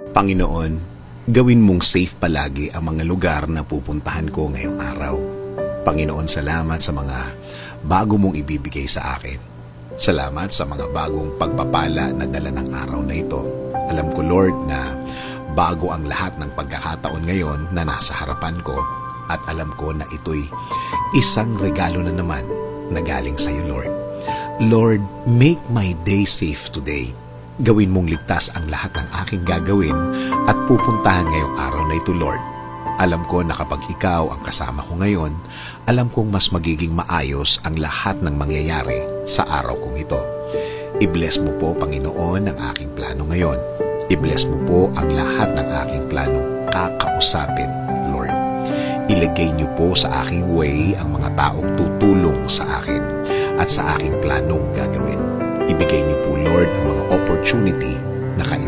Panginoon, gawin mong safe palagi ang mga lugar na pupuntahan ko ngayong araw. Panginoon, salamat sa mga bago mong ibibigay sa akin. Salamat sa mga bagong pagpapala na dala ng araw na ito. Alam ko, Lord, na bago ang lahat ng pagkakataon ngayon na nasa harapan ko, at alam ko na ito'y isang regalo na naman na galing sa iyo, Lord. Lord, make my day safe today. Gawin mong ligtas ang lahat ng aking gagawin at pupuntahan ngayong araw na ito, Lord. Alam ko na kapag ikaw ang kasama ko ngayon, alam kong mas magiging maayos ang lahat ng mangyayari sa araw kong ito. I-bless mo po, Panginoon, ang aking plano ngayon. I-bless mo po ang lahat ng aking planong kakausapin, Lord. Ilagay niyo po sa aking way ang mga taong tutulong sa akin at sa aking planong gagawin. Ibigay niyo po, Lord, ang mga opportunity na